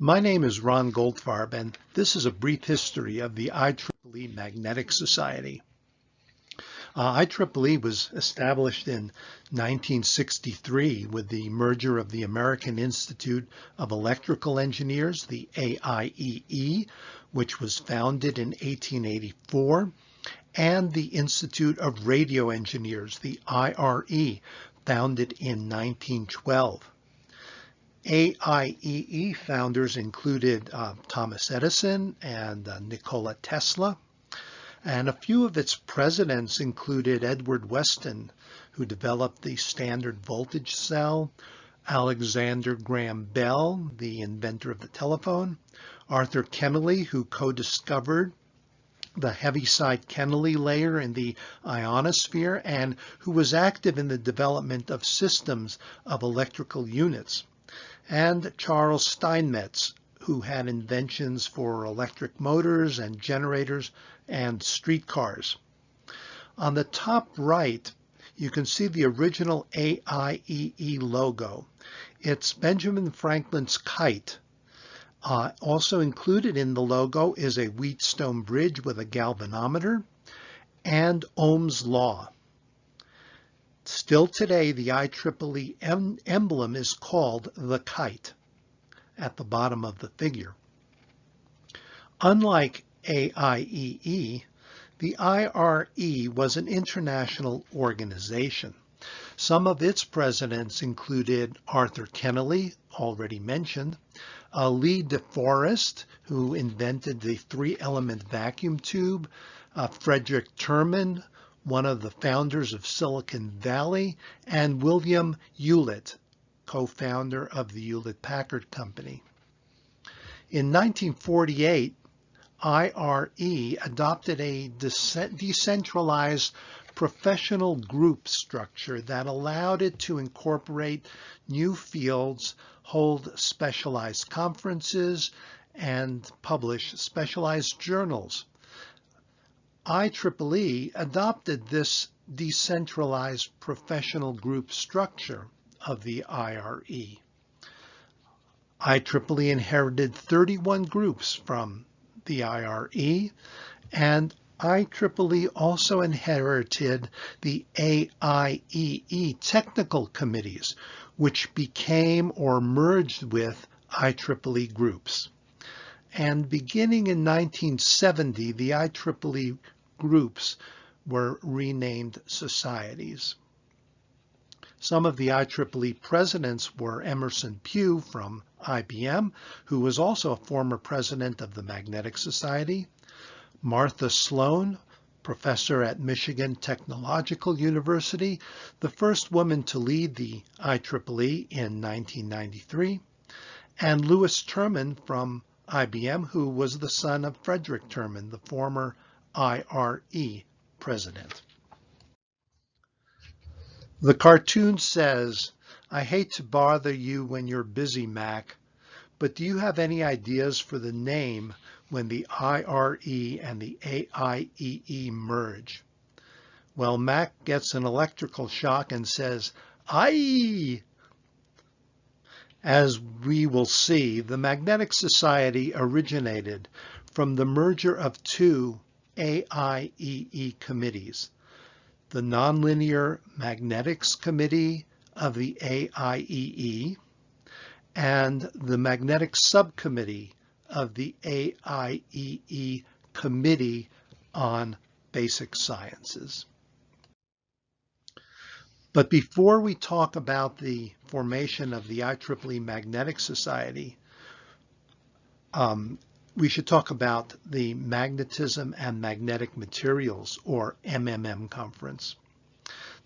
My name is Ron Goldfarb, and this is a brief history of the IEEE Magnetic Society. IEEE was established in 1963 with the merger of the American Institute of Electrical Engineers, the AIEE, which was founded in 1884, and the Institute of Radio Engineers, the IRE, founded in 1912. AIEE founders included Thomas Edison and Nikola Tesla, and a few of its presidents included Edward Weston, who developed the standard voltage cell, Alexander Graham Bell, the inventor of the telephone, Arthur Kennelly, who co-discovered the Heaviside Kennelly layer in the ionosphere and who was active in the development of systems of electrical units, and Charles Steinmetz, who had inventions for electric motors and generators and streetcars. On the top right, you can see the original AIEE logo. It's Benjamin Franklin's kite. Also included in the logo is a Wheatstone bridge with a galvanometer and Ohm's law. Still today, the IEEE emblem is called the kite at the bottom of the figure. Unlike AIEE, the IRE was an international organization. Some of its presidents included Arthur Kennelly, already mentioned, Lee DeForest, who invented the three-element vacuum tube, Frederick Terman, one of the founders of Silicon Valley, and William Hewlett, co-founder of the Hewlett-Packard Company. In 1948, IRE adopted a decentralized professional group structure that allowed it to incorporate new fields, hold specialized conferences, and publish specialized journals. IEEE adopted this decentralized professional group structure of the IRE. IEEE inherited 31 groups from the IRE, and IEEE also inherited the AIEE technical committees, which became or merged with IEEE groups. And beginning in 1970, the IEEE groups were renamed societies. Some of the IEEE presidents were Emerson Pugh from IBM, who was also a former president of the Magnetic Society, Martha Sloan, professor at Michigan Technological University, the first woman to lead the IEEE in 1993, and Louis Terman from IBM, who was the son of Frederick Terman, the former IRE president. The cartoon says, "I hate to bother you when you're busy, Mac, but do you have any ideas for the name when the IRE and the AIEE merge?" Well, Mac gets an electrical shock and says, "Aye!" As we will see, the Magnetic Society originated from the merger of two AIEE committees, the Nonlinear Magnetics Committee of the AIEE and the Magnetic Subcommittee of the AIEE Committee on Basic Sciences. But before we talk about the formation of the IEEE Magnetic Society, we should talk about the Magnetism and Magnetic Materials, or MMM Conference.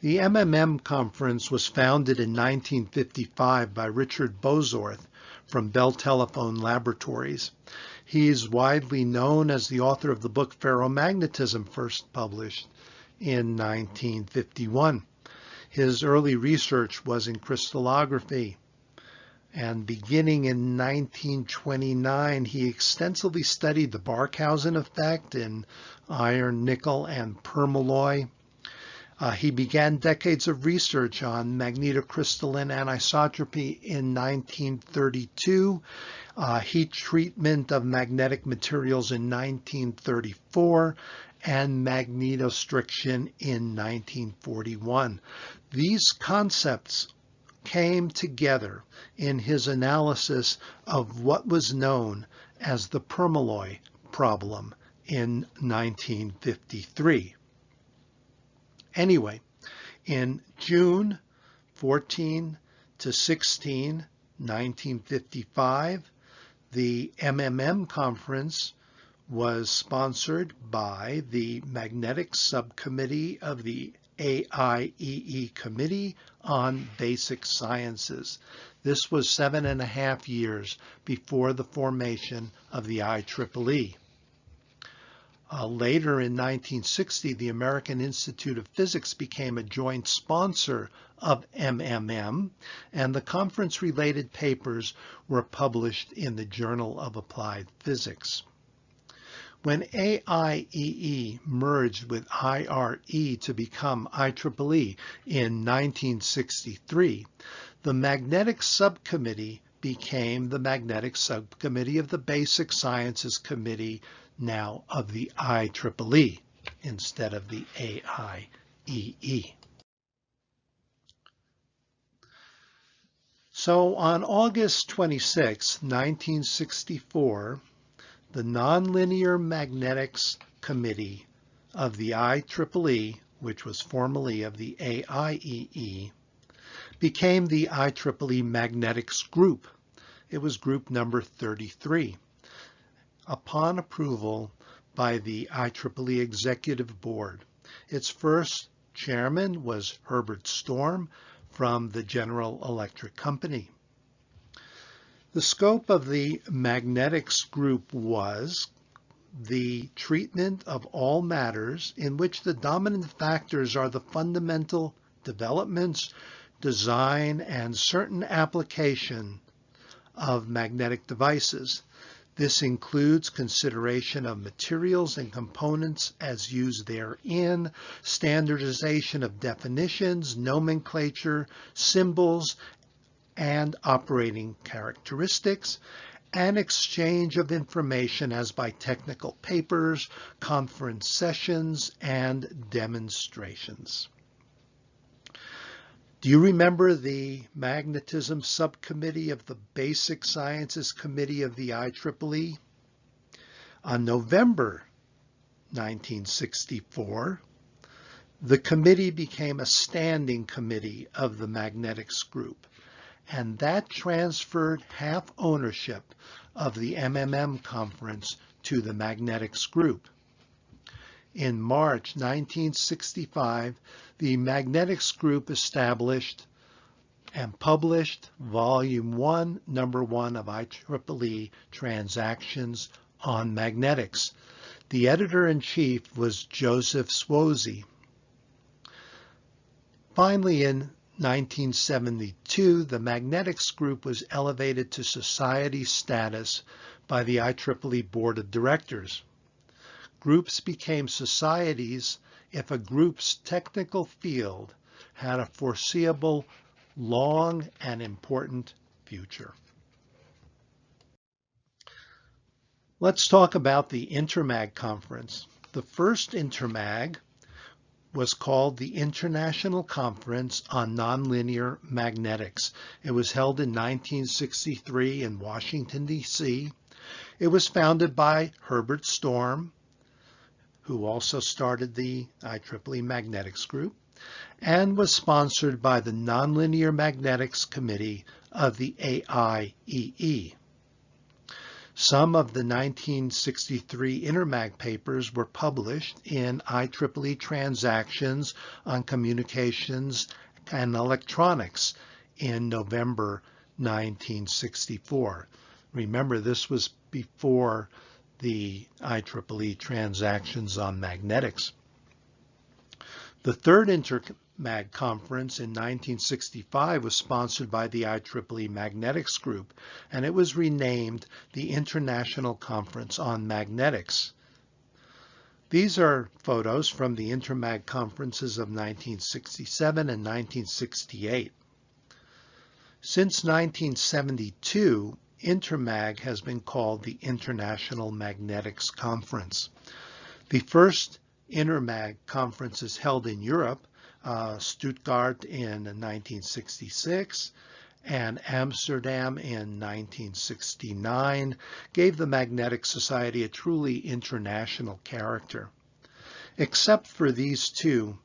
The MMM Conference was founded in 1955 by Richard Bozorth from Bell Telephone Laboratories. He is widely known as the author of the book Ferromagnetism, first published in 1951. His early research was in crystallography, and beginning in 1929, he extensively studied the Barkhausen effect in iron, nickel, and permalloy. He began decades of research on magnetocrystalline anisotropy in 1932. heat treatment of magnetic materials in 1934, and magnetostriction in 1941. These concepts came together in his analysis of what was known as the permalloy problem in 1953. Anyway, in June 14 to 16, 1955, the MMM conference was sponsored by the Magnetic Subcommittee of the IEEE Committee on Basic Sciences. This was 7.5 years before the formation of the IEEE. Later in 1960, the American Institute of Physics became a joint sponsor of MMM, and the conference-related papers were published in the Journal of Applied Physics. When AIEE merged with IRE to become IEEE in 1963, the Magnetic Subcommittee became the Magnetic Subcommittee of the Basic Sciences Committee, now of the IEEE instead of the AIEE. So on August 26, 1964, the Nonlinear Magnetics Committee of the IEEE, which was formerly of the AIEE, became the IEEE Magnetics Group. It was group number 33. Upon approval by the IEEE Executive Board. Its first chairman was Herbert Storm from the General Electric Company. The scope of the Magnetics Group was the treatment of all matters in which the dominant factors are the fundamental developments, design, and certain application of magnetic devices. This includes consideration of materials and components as used therein, standardization of definitions, nomenclature, symbols, and operating characteristics, and exchange of information as by technical papers, conference sessions, and demonstrations. Do you remember the Magnetism Subcommittee of the Basic Sciences Committee of the IEEE? On November 1964, the committee became a standing committee of the Magnetics Group, and that transferred half ownership of the MMM conference to the Magnetics Group. In March 1965, the Magnetics Group established and published Volume 1, Number 1 of IEEE Transactions on Magnetics. The editor-in-chief was Joseph Swosey. Finally, in 1972, the Magnetics Group was elevated to society status by the IEEE Board of Directors. Groups became societies if a group's technical field had a foreseeable, long, and important future. Let's talk about the InterMag conference. The first InterMag was called the International Conference on Nonlinear Magnetics. It was held in 1963 in Washington, D.C. It was founded by Herbert Storm, who also started the IEEE Magnetics Group, and was sponsored by the Nonlinear Magnetics Committee of the AIEE. Some of the 1963 InterMag papers were published in IEEE Transactions on Communications and Electronics in November 1964. Remember, this was before the IEEE Transactions on Magnetics. The third InterMag conference in 1965 was sponsored by the IEEE Magnetics Group, and it was renamed the International Conference on Magnetics. These are photos from the InterMag conferences of 1967 and 1968. Since 1972, InterMag has been called the International Magnetics Conference. The first InterMag conferences held in Europe, Stuttgart in 1966 and Amsterdam in 1969, gave the Magnetic Society a truly international character. Except for these two,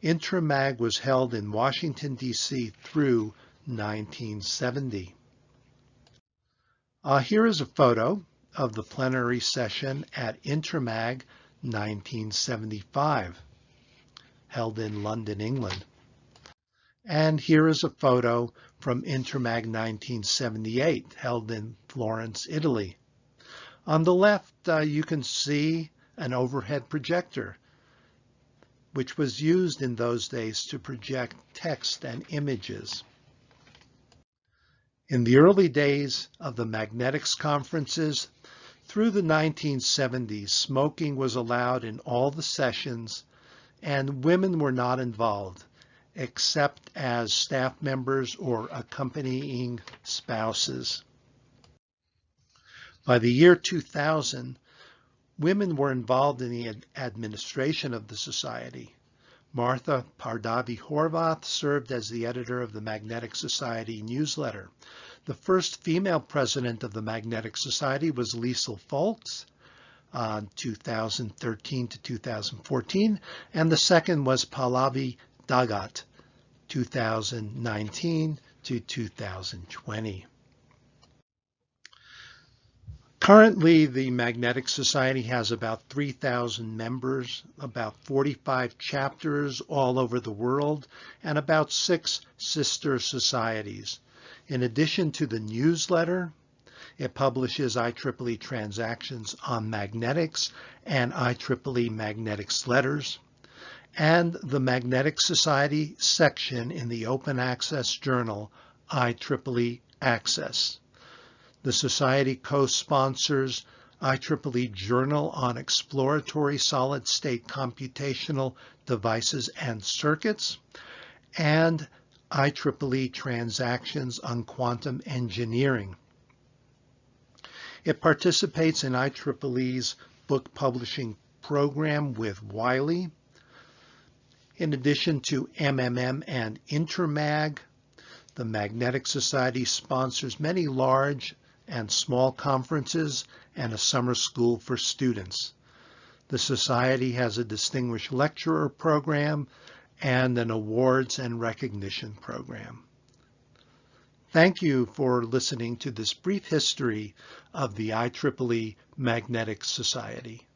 InterMag was held in Washington, D.C. through 1970. Here is a photo of the plenary session at InterMag 1975, held in London, England. And here is a photo from InterMag 1978, held in Florence, Italy. On the left, you can see an overhead projector, which was used in those days to project text and images. In the early days of the magnetics conferences, through the 1970s, smoking was allowed in all the sessions, and women were not involved, except as staff members or accompanying spouses. By the year 2000, women were involved in the administration of the society. Martha Pardavi-Horvath served as the editor of the Magnetic Society newsletter. The first female president of the Magnetic Society was Liesl Foltz, 2013 to 2014, and the second was Pallavi Dagat, 2019 to 2020. Currently, the Magnetic Society has about 3,000 members, about 45 chapters all over the world, and about 6 sister societies. In addition to the newsletter, it publishes IEEE transactions on magnetics and IEEE magnetics letters, and the Magnetic Society section in the open access journal IEEE Access. The Society co-sponsors IEEE Journal on Exploratory Solid-State Computational Devices and Circuits, and IEEE Transactions on Quantum Engineering. It participates in IEEE's book publishing program with Wiley. In addition to MMM and InterMag, the Magnetic Society sponsors many large and small conferences and a summer school for students. The Society has a distinguished lecturer program and an awards and recognition program. Thank you for listening to this brief history of the IEEE Magnetic Society.